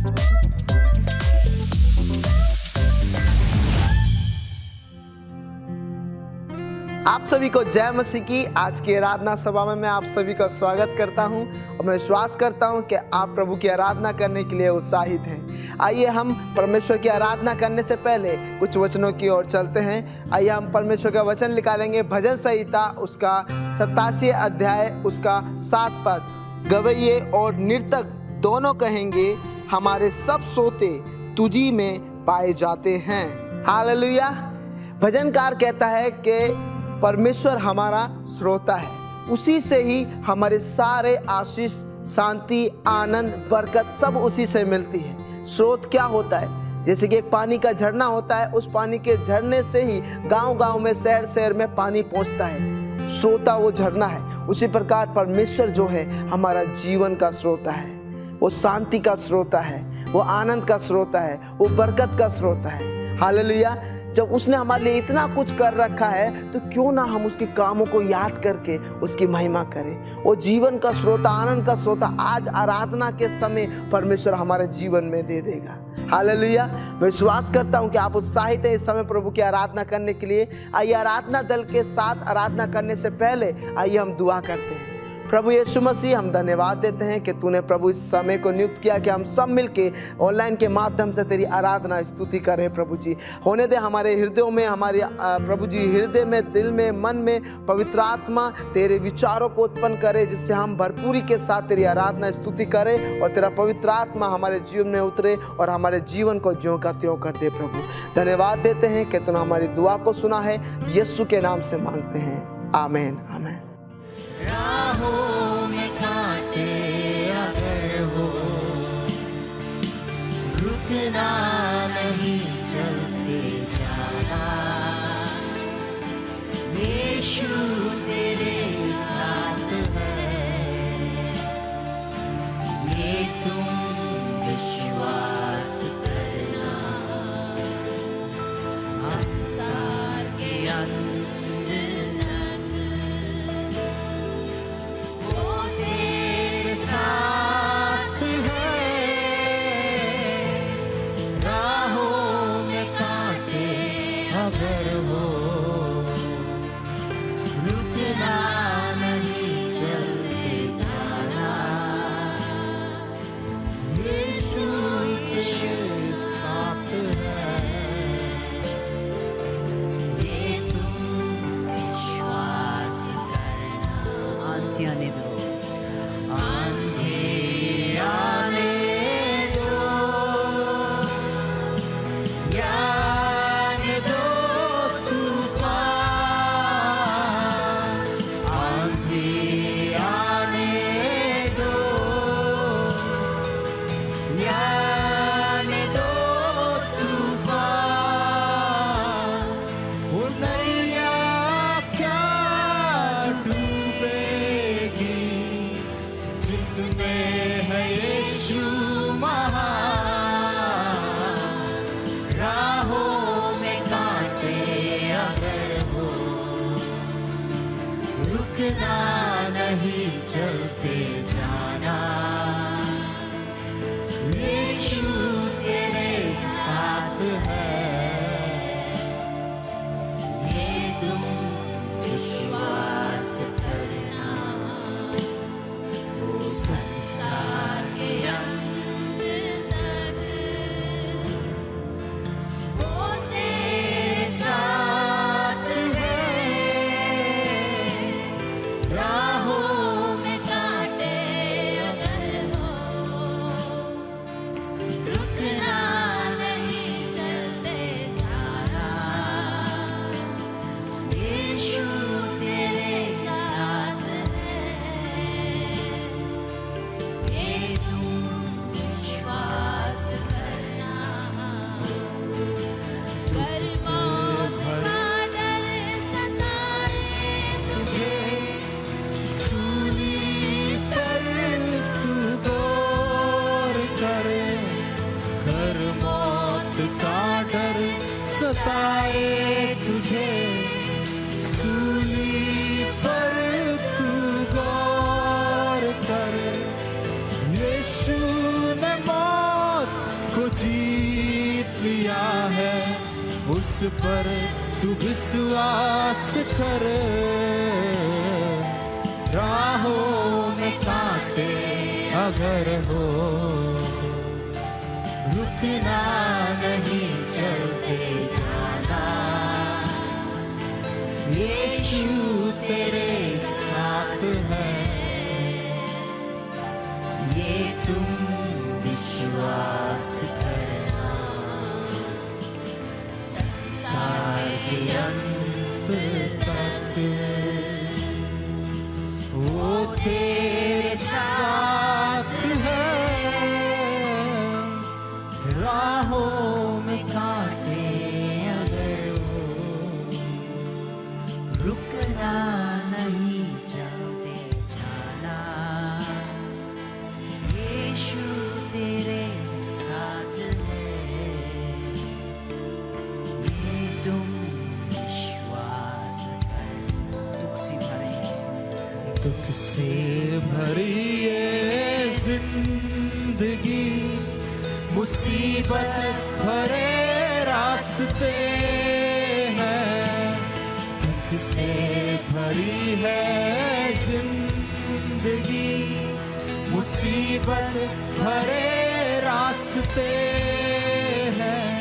आप सभी को जय मसीह की। आज की आराधना सभा में मैं आप सभी का स्वागत करता हूं और मैं विश्वास करता हूं कि आप प्रभु की आराधना करने के लिए उत्साहित हैं। आइए हम परमेश्वर की आराधना करने से पहले कुछ वचनों की ओर चलते हैं। आइए हम परमेश्वर का वचन निकालेंगे। भजन संहिता उसका 87 अध्याय उसका 7 पद। गवैये और नर्तक दोनों कहेंगे, हमारे सब सोते तुझी में पाए जाते हैं। हालेलुया। भजनकार कहता है कि परमेश्वर हमारा श्रोता है, उसी से ही हमारे सारे आशीष, शांति, आनंद, बरकत सब उसी से मिलती है। स्रोत क्या होता है? जैसे कि एक पानी का झरना होता है, उस पानी के झरने से ही गांव-गांव में, शहर-शहर में पानी पहुंचता है। श्रोता वो झरना है। उसी प्रकार परमेश्वर जो है हमारा जीवन का श्रोता है, वो शांति का श्रोता है, वो आनंद का श्रोता है, वो बरकत का श्रोता है। हालेलुया। जब उसने हमारे लिए इतना कुछ कर रखा है तो क्यों ना हम उसके कामों को याद करके उसकी महिमा करें। वो जीवन का श्रोता, आनंद का श्रोता आज आराधना के समय परमेश्वर हमारे जीवन में दे देगा। हालेलुया। मैं विश्वास करता हूं कि आप उत्साहित हैं इस समय प्रभु की आराधना करने के लिए। आइए आराधना दल के साथ आराधना करने से पहले आइए हम दुआ करते हैं। प्रभु यीशु मसीह, हम धन्यवाद देते हैं कि तूने प्रभु इस समय को नियुक्त किया कि हम सब मिलके ऑनलाइन के माध्यम से तेरी आराधना स्तुति करें। प्रभु जी होने दे हमारे हृदयों में, हमारे प्रभु जी हृदय में, दिल में, मन में पवित्र आत्मा तेरे विचारों को उत्पन्न करे, जिससे हम भरपूरी के साथ तेरी आराधना स्तुति करें और तेरा पवित्र आत्मा हमारे जीवन में उतरे और हमारे जीवन को ज्यों का त्यों कर दे। प्रभु धन्यवाद देते हैं कि तूने हमारी दुआ को सुना है। यीशु के नाम से मांगते हैं, आमीन आमीन। राहों में कांटे अगर हो, रुकना नहीं, चलते जाना। यीशु तेरे साथ है, ये तुम विश्वास करना। संसार के अंत साथ है, राहों में कांटे अगर हो, रुकना नहीं, चलते जाना। यीशु तेरे साथ है, ये तुम विश्वास करना। आंधी आने दो, आंधी आने दो, आने दो तूफान। आंधी आने दो, आने दो तूफान। वो नैया क्या डूबेगी जिसमें है यीशु महान। राहों में कांटे अगर हो, रुकना नहीं, चलते जाना। यीशु तेरे साथ है, ये तुम विश्वास करना। संसार के अंत तक वो तेरे साथ है, राहों में कांटे अगर हो, रुकना नहीं, चलते जाना। यीशु तेरे साथ है, ये तुम विश्वास करना। तुझसे भर डर सताए तुझे, सूली पर तू गौर करे। घर मौत का डर सताए तुझे, सूली पर तू गौर करे। यीशु ने मौत उस पर तू विश्वास कर। राहों में कांटे अगर हो, रुकना नहीं, चलते जाना। यीशु तेरे साथ है, ये तुम विश्वास करना। संसार के अंत तक वो तेरे साथ है। राहों में कांटे अगर हो, रुकना नहीं, चलते जाना। यीशु तेरे साथ है, ये तुम विश्वास करना। दुख से भरी ये जिंदगी, मुसीबत भरे रास्ते हैं। दुख से भरी है जिंदगी, मुसीबत भरे रास्ते हैं।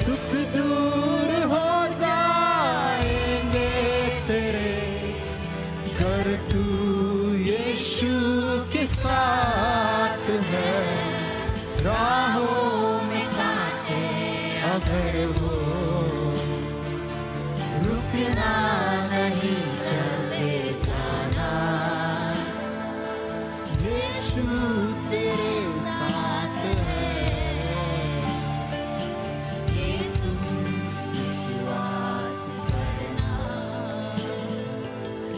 दुख दूर हो जाएंगे तेरे, कर तू यीशु के साथ है। राहों में कांटे अगर हो, रुकना नहीं, चलते जाना। यीशु तेरे साथ है, ये तुम विश्वास करना।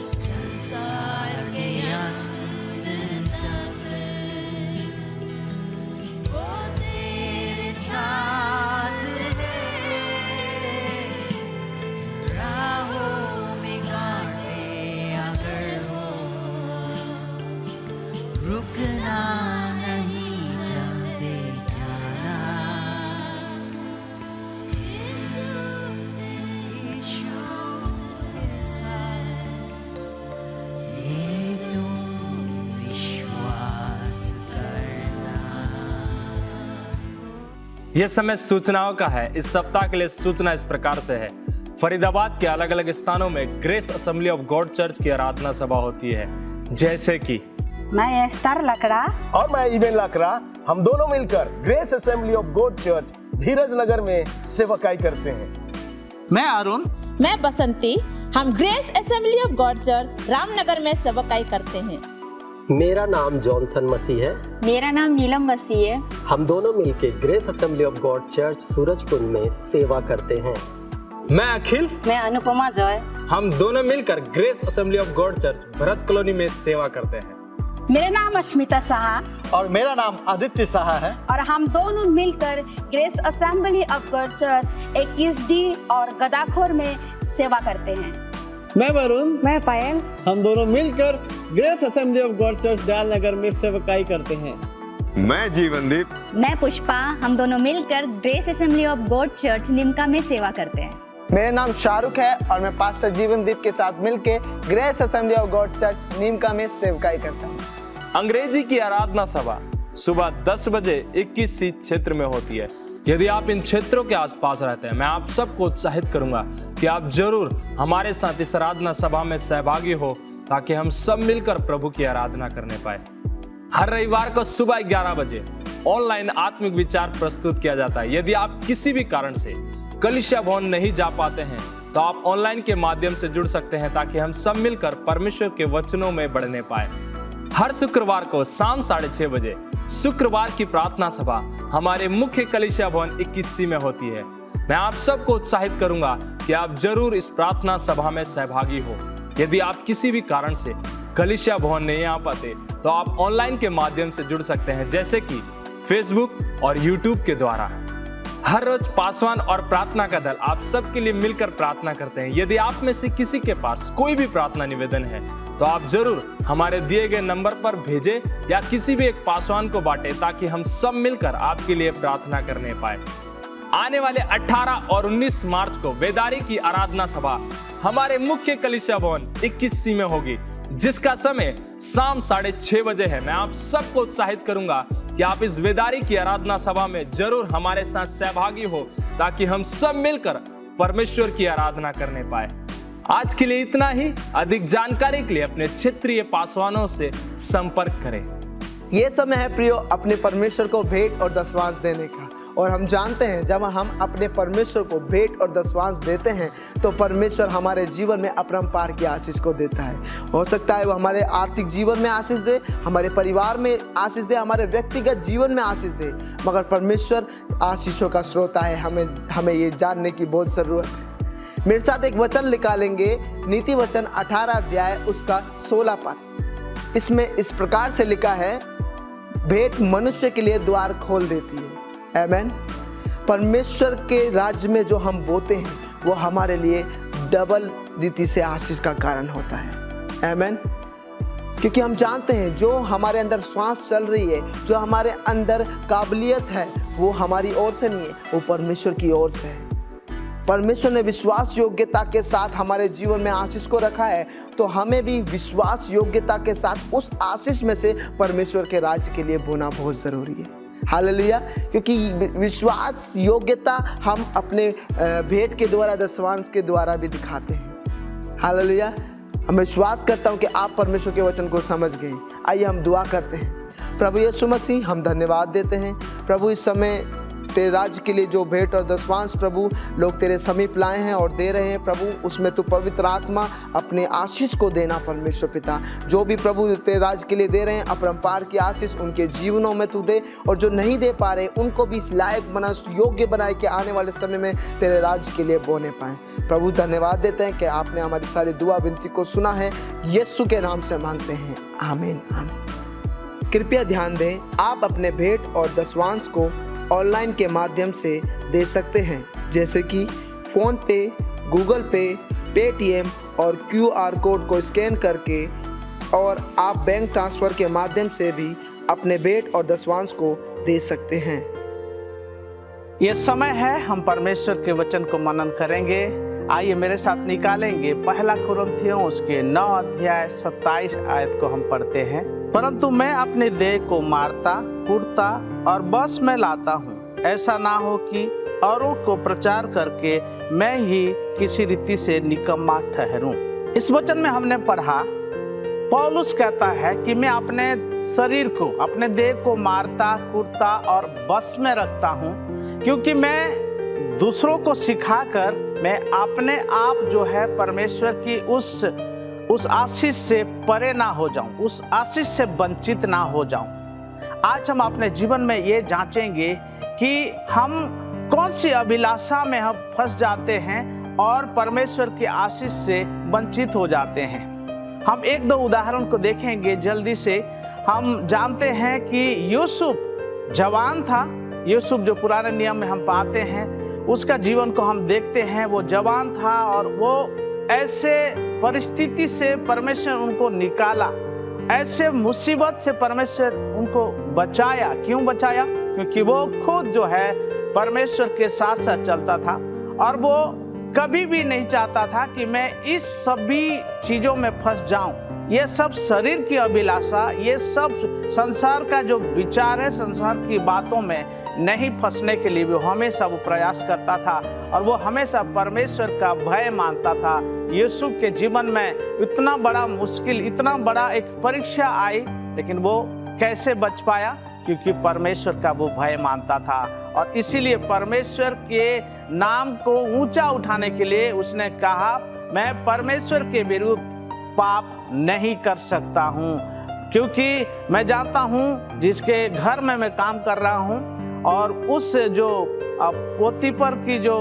संसार के अंत तक वो तेरे साथ है। राहों में कांटे अगर हो, रुकना नहीं, चलते जाना। यीशु तेरे साथ, ये तुम विश्वास करना। यह समय सूचनाओं का है। इस सप्ताह के लिए सूचना इस प्रकार से है। फरीदाबाद के अलग अलग स्थानों में grace Assembly of God church की आराधना सभा होती है, जैसे कि मैं एस्तर लकड़ा और मैं इवेन लाकरा, हम दोनों मिलकर Grace Assembly of God Church Dheeraj Nagar में सेवकाई करते हैं। मैं अरुण, मैं बसंती, हम Grace Assembly of God Church Ramnagar में सेवकाई करते हैं। मेरा नाम जॉनसन मसीह है। मेरा नाम नीलम मसीह है। हम दोनों मिलके grace Assembly of God church Surajkund में सेवा करते हैं। मैं अखिल, मैं अनुपमा जॉय, हम दोनों मिलकर Grace Assembly of God church Bharat colony में सेवा करते हैं। मेरा नाम अश्मिता साहा और मेरा नाम आदित्य साहा है। और हम दोनों मिलकर Grace Assembly of God church 21D और गदाखोर में सेवा करते हैं। मैं वरुण, मैं पायल, हम दोनों मिलकर Grace Assembly of God Church Dayalnagar में सेवकाई करते हैं। मैं जीवनदीप, मैं पुष्पा, हम दोनों मिलकर Grace Assembly of God Church Nimka में सेवा करते हैं। मेरा नाम शाहरुख है और मैं पास्टर जीवनदीप के साथ मिलके grace Assembly of God church Neemka में सेवकाई करता हूँ। अंग्रेजी की आराधना सभा सुबह 10 बजे 21C क्षेत्र में होती है। यदि आप इन क्षेत्रों के आसपास रहते हैं, मैं आप सबको उत्साहित करूंगा कि आप जरूर हमारे साथ इस आराधना सभा में सहभागी हो, ताकि हम सब मिलकर प्रभु की आराधना करने पाए। हर रविवार को सुबह 11 बजे ऑनलाइन आत्मिक विचार प्रस्तुत किया जाता है। यदि आप किसी भी कारण से कलीसिया भवन नहीं जा पाते हैं, तो आप ऑनलाइन के माध्यम से जुड़ सकते हैं, ताकि हम सब मिलकर परमेश्वर के वचनों में बढ़ने पाए। हर शुक्रवार को शाम 6:30 बजे शुक्रवार की प्रार्थना सभा हमारे मुख्य कलीसिया भवन 21C में होती है। मैं आप सबको उत्साहित करूंगा कि आप जरूर इस प्रार्थना सभा में सहभागी हो। यदि आप किसी भी कारण से कलीसिया भवन नहीं आ पाते, तो आप ऑनलाइन के माध्यम से जुड़ सकते हैं, जैसे कि फेसबुक और यूट्यूब के द्वारा। हर रोज पासवान और प्रार्थना का दल आप सबके लिए मिलकर प्रार्थना करते हैं। यदि आप में से किसी के पास कोई भी प्रार्थना निवेदन है, तो आप जरूर हमारे दिए गए नंबर पर भेजें या किसी भी एक पासवान को बांटें, ताकि हम सब मिलकर आपके लिए प्रार्थना करने पाए। आने वाले 18 और 19 मार्च को वेदारी की आराधना सभा हमारे मुख्य कलीसिया भवन 21C में होगी, जिसका समय शाम 6:30 बजे है। मैं आप सबको उत्साहित करूंगा कि आप इस वेदारी की आराधना सभा में जरूर हमारे साथ सहभागी हो, ताकि हम सब मिलकर परमेश्वर की आराधना करने पाए। आज के लिए इतना ही। अधिक जानकारी के लिए अपने क्षेत्रीय पासवानों से संपर्क करें। ये समय है प्रियो अपने परमेश्वर को भेंट और दशवांश देने का, और हम जानते हैं जब हम अपने परमेश्वर को भेंट और दशवांश देते हैं तो परमेश्वर हमारे जीवन में अपरंपार की आशीष को देता है। हो सकता है वो हमारे आर्थिक जीवन में आशीष दे, हमारे परिवार में आशीष दे, हमारे व्यक्तिगत जीवन में आशीष दे, मगर परमेश्वर आशीषों का स्रोत है। हमें ये जानने की बहुत ज़रूरत है। मेरे साथ एक वचन निकालेंगे, नीति वचन 18 अध्याय उसका 16 पद। इसमें इस प्रकार से लिखा है, भेंट मनुष्य के लिए द्वार खोल देती है। आमेन। परमेश्वर के राज्य में जो हम बोते हैं वो हमारे लिए डबल रीति से आशीष का कारण होता है। आमेन। क्योंकि हम जानते हैं जो हमारे अंदर श्वास चल रही है, जो हमारे अंदर काबिलियत है, वो हमारी ओर से नहीं है, वो परमेश्वर की ओर से है। परमेश्वर ने विश्वास योग्यता के साथ हमारे जीवन में आशीष को रखा है, तो हमें भी विश्वास योग्यता के साथ उस आशीष में से परमेश्वर के राज्य के लिए बोना बहुत ज़रूरी है। हालेलुया। क्योंकि विश्वास योग्यता हम अपने भेंट के द्वारा, दशवांश के द्वारा भी दिखाते हैं। हालेलुया। मैं विश्वास करता हूँ कि आप परमेश्वर के वचन को समझ गए। आइए हम दुआ करते हैं। प्रभु यीशु मसीह, हम धन्यवाद देते हैं प्रभु, इस समय तेरे राज्य के लिए जो भेंट और दशवांश प्रभु लोग तेरे समीप लाए हैं और दे रहे हैं प्रभु, उसमें तू पवित्र आत्मा अपने आशीष को देना परमेश्वर पिता। जो भी प्रभु तेरे राज्य के लिए दे रहे हैं, अपरंपार की आशीष उनके जीवनों में तू दे, और जो नहीं दे पा रहे उनको भी इस लायक बना, योग्य बनाए कि आने वाले समय में तेरे राज्य के लिए बोने पाएँ। प्रभु धन्यवाद देते हैं कि आपने हमारी सारी दुआ विनती को सुना है। यीशु के नाम से मांगते हैं, आमीन आमीन। कृपया ध्यान दें, आप अपने भेंट और दशवांश को ऑनलाइन के माध्यम से दे सकते हैं, जैसे कि फ़ोन पे, गूगल पे, पेटीएम और QR कोड को स्कैन करके, और आप बैंक ट्रांसफ़र के माध्यम से भी अपने भेंट और दशवांश को दे सकते हैं। ये समय है हम परमेश्वर के वचन को मनन करेंगे। आइए मेरे साथ निकालेंगे 1 कुरिन्थियों उसके 9 अध्याय 27 आयत को हम पढ़ते हैं। परंतु मैं अपने देह को मारता, कूटता और बस में लाता हूँ, ऐसा ना हो कि औरों को प्रचार करके मैं ही किसी रीति से निकम्मा ठहरूं। इस वचन में हमने पढ़ा, पौलुस कहता है कि मैं अपने शरीर को, अपने देह को मारता, कूटता और बस में रखता हूँ, क्योंकि मैं दूसरों को सिखाकर मैं अपने आप जो है परमेश्वर की उस आशीष से परे ना हो जाऊं, उस आशीष से वंचित ना हो जाऊं। आज हम अपने जीवन में ये जांचेंगे कि हम कौन सी अभिलाषा में हम फंस जाते हैं और परमेश्वर की आशीष से वंचित हो जाते हैं। हम 1-2 उदाहरण को देखेंगे जल्दी से। हम जानते हैं कि यूसुफ जवान था। यूसुफ जो पुराने नियम में हम पाते हैं, उसका जीवन को हम देखते हैं। वो जवान था और वो ऐसे परिस्थिति से परमेश्वर उनको निकाला, ऐसे मुसीबत से परमेश्वर उनको बचाया। क्यों बचाया? क्योंकि वो खुद जो है परमेश्वर के साथ साथ चलता था, और वो कभी भी नहीं चाहता था कि मैं इस सभी चीज़ों में फंस जाऊं। ये सब शरीर की अभिलाषा, ये सब संसार का जो विचार है, संसार की बातों में नहीं फंसने के लिए वो हमेशा वो प्रयास करता था, और वो हमेशा परमेश्वर का भय मानता था। यूसुफ के जीवन में इतना बड़ा मुश्किल, इतना बड़ा एक परीक्षा आई, लेकिन वो कैसे बच पाया? क्योंकि परमेश्वर का वो भय मानता था, और इसीलिए परमेश्वर के नाम को ऊंचा उठाने के लिए उसने कहा, मैं परमेश्वर के विरुद्ध पाप नहीं कर सकता हूँ, क्योंकि मैं जानता हूँ जिसके घर में मैं काम कर रहा हूँ, और उस जो पोतीफर की जो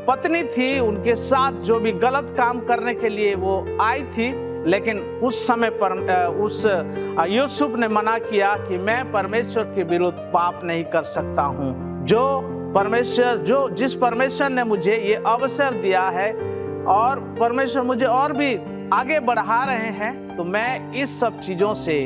पत्नी थी, उनके साथ जो भी गलत काम करने के लिए वो आई थी, लेकिन उस समय पर उस यूसुफ ने मना किया कि मैं परमेश्वर के विरुद्ध पाप नहीं कर सकता हूँ। जिस परमेश्वर ने मुझे ये अवसर दिया है, और परमेश्वर मुझे और भी आगे बढ़ा रहे हैं, तो मैं इस सब चीज़ों से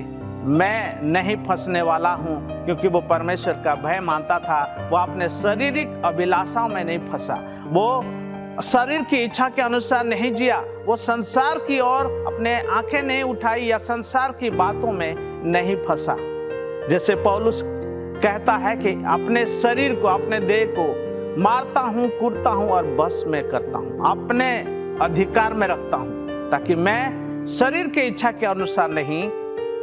मैं नहीं फंसने वाला हूँ, क्योंकि वो परमेश्वर का भय मानता था। वो अपने शारीरिक अभिलाषाओं में नहीं फंसा, वो शरीर की इच्छा के अनुसार नहीं जिया, वो संसार की ओर अपने आंखें नहीं उठाई या संसार की बातों में नहीं फंसा। जैसे पौलुस कहता है कि अपने शरीर को, अपने देह को मारता हूँ, कूटता हूँ और बस में करता हूँ, अपने अधिकार में रखता हूँ, ताकि मैं शरीर की इच्छा के अनुसार नहीं,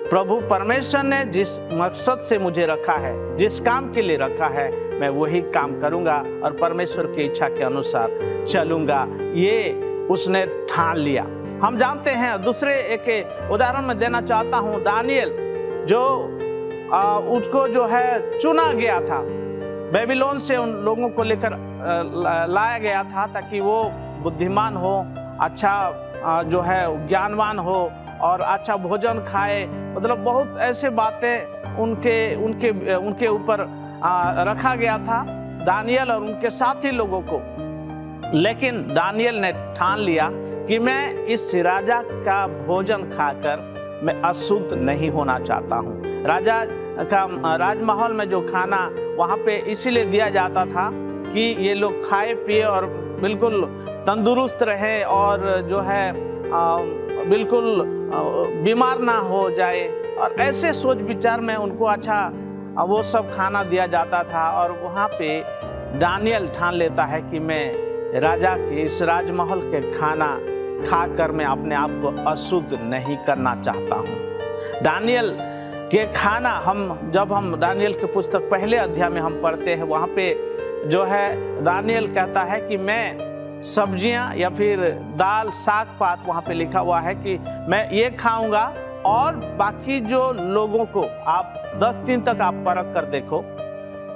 प्रभु परमेश्वर ने जिस मकसद से मुझे रखा है, जिस काम के लिए रखा है, मैं वही काम करूंगा और परमेश्वर की इच्छा के अनुसार चलूंगा। ये उसने ठान लिया। हम जानते हैं, दूसरे एक उदाहरण में देना चाहता हूँ, दानियल जो उसको जो है चुना गया था, बेबीलोन से उन लोगों को लेकर लाया गया था ताकि वो बुद्धिमान हो, अच्छा जो है ज्ञानवान हो और अच्छा भोजन खाए, मतलब बहुत ऐसे बातें उनके ऊपर रखा गया था दानियल और उनके साथी लोगों को। लेकिन दानियल ने ठान लिया कि मैं इस राजा का भोजन खाकर मैं अशुद्ध नहीं होना चाहता हूँ। राजा का राजमहल में जो खाना वहाँ पे इसीलिए दिया जाता था कि ये लोग खाए पिए और बिल्कुल तंदुरुस्त रहे और जो है बिल्कुल बीमार ना हो जाए, और ऐसे सोच विचार में उनको अच्छा वो सब खाना दिया जाता था। और वहाँ पे दानियल ठान लेता है कि मैं राजा के इस राजमहल के खाना खाकर मैं अपने आप को अशुद्ध नहीं करना चाहता हूँ। दानियल के खाना जब हम दानियल की पुस्तक पहले अध्याय में हम पढ़ते हैं, वहाँ पे जो है दानियल कहता है कि मैं सब्जियां या फिर दाल साग पात, वहाँ पे लिखा हुआ है कि मैं ये खाऊंगा और बाकी जो लोगों को आप 10 दिन तक आप परख कर देखो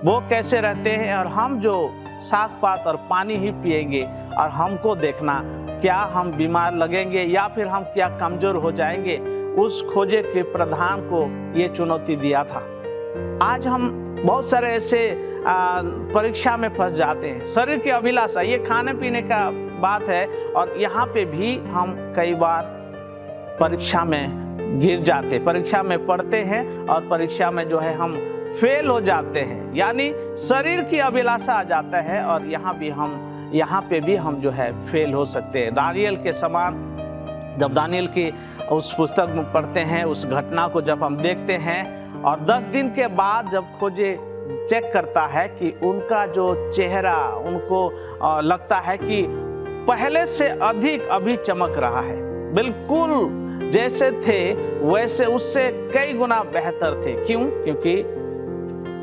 वो कैसे रहते हैं, और हम जो साग पात और पानी ही पिएंगे और हमको देखना क्या हम बीमार लगेंगे या फिर हम क्या कमजोर हो जाएंगे। उस खोजे के प्रधान को ये चुनौती दिया था। आज हम बहुत सारे ऐसे परीक्षा में फंस जाते हैं। शरीर की अभिलाषा, ये खाने पीने का बात है, और यहाँ पे भी हम कई बार परीक्षा में गिर जाते, परीक्षा में पढ़ते हैं और परीक्षा में जो है हम फेल हो जाते हैं, यानी शरीर की अभिलाषा आ जाता है और यहाँ पे भी हम जो है फेल हो सकते हैं। दानियल के समान, जब दानियल की उस पुस्तक में पढ़ते हैं, उस घटना को जब हम देखते हैं और 10 दिन के बाद जब खोजे चेक करता है कि उनका जो चेहरा, उनको लगता है कि पहले से अधिक अभी चमक रहा है, बिल्कुल जैसे थे वैसे उससे कई गुना बेहतर थे। क्यों? क्योंकि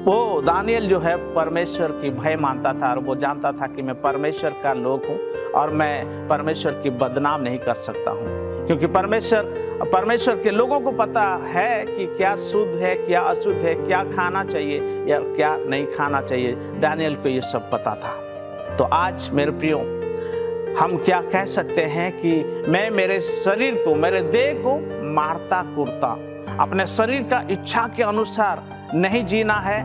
वो दानियल जो है परमेश्वर की भय मानता था और वो जानता था कि मैं परमेश्वर का लोग हूँ और मैं परमेश्वर की बदनाम नहीं कर सकता हूँ, क्योंकि परमेश्वर के लोगों को पता है कि क्या शुद्ध है, क्या अशुद्ध है, क्या खाना चाहिए या क्या नहीं खाना चाहिए। दानियल को ये सब पता था। तो आज मेरे प्रियो, हम क्या कह सकते हैं कि मैं मेरे शरीर को, मेरे देह को मारता कूटता, अपने शरीर का इच्छा के अनुसार नहीं जीना है,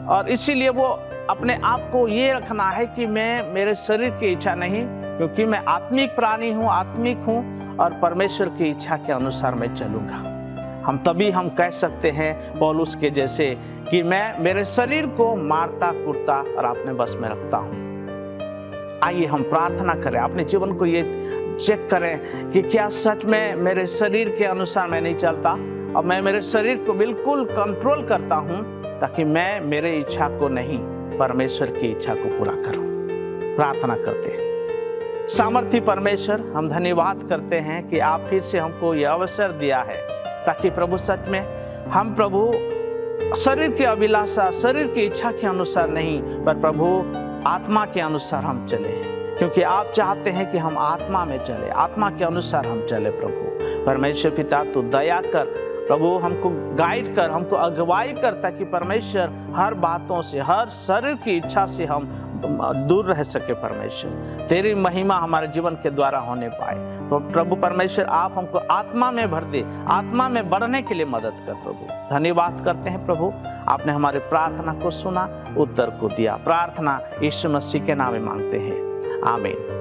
और इसीलिए वो अपने आप को ये रखना है कि मैं मेरे शरीर की इच्छा नहीं, क्योंकि मैं आत्मिक प्राणी हूँ, आत्मिक हूँ और परमेश्वर की इच्छा के अनुसार मैं चलूँगा। तभी हम कह सकते हैं पौलुस के जैसे कि मैं मेरे शरीर को मारता कूटता और अपने बस में रखता हूँ। आइए हम प्रार्थना करें, अपने जीवन को ये चेक करें कि क्या सच में मेरे शरीर के अनुसार मैं नहीं चलता और मैं मेरे शरीर को बिल्कुल कंट्रोल करता हूँ, ताकि मैं मेरे इच्छा को नहीं, परमेश्वर की इच्छा को पूरा करूँ। प्रार्थना करते हैं। सामर्थी परमेश्वर, हम धन्यवाद करते हैं कि आप फिर से हमको ये अवसर दिया है, ताकि प्रभु सच में हम प्रभु शरीर की अभिलाषा, शरीर की इच्छा के अनुसार नहीं, पर प्रभु आत्मा के अनुसार हम चले, क्योंकि आप चाहते हैं कि हम आत्मा में चले, आत्मा के अनुसार हम चले। प्रभु परमेश्वर पिता, तू दया कर प्रभु, हमको गाइड कर, हमको अगुवाई कर, ताकि परमेश्वर हर बातों से, हर शरीर की इच्छा से हम दूर रह सके। परमेश्वर तेरी महिमा हमारे जीवन के द्वारा होने पाए। तो प्रभु परमेश्वर, आप हमको आत्मा में भर दे, आत्मा में बढ़ने के लिए मदद कर। प्रभु धन्यवाद करते हैं प्रभु, आपने हमारी प्रार्थना को सुना, उत्तर को दिया। प्रार्थना यीशु मसीह के नाम में मांगते हैं, आमीन।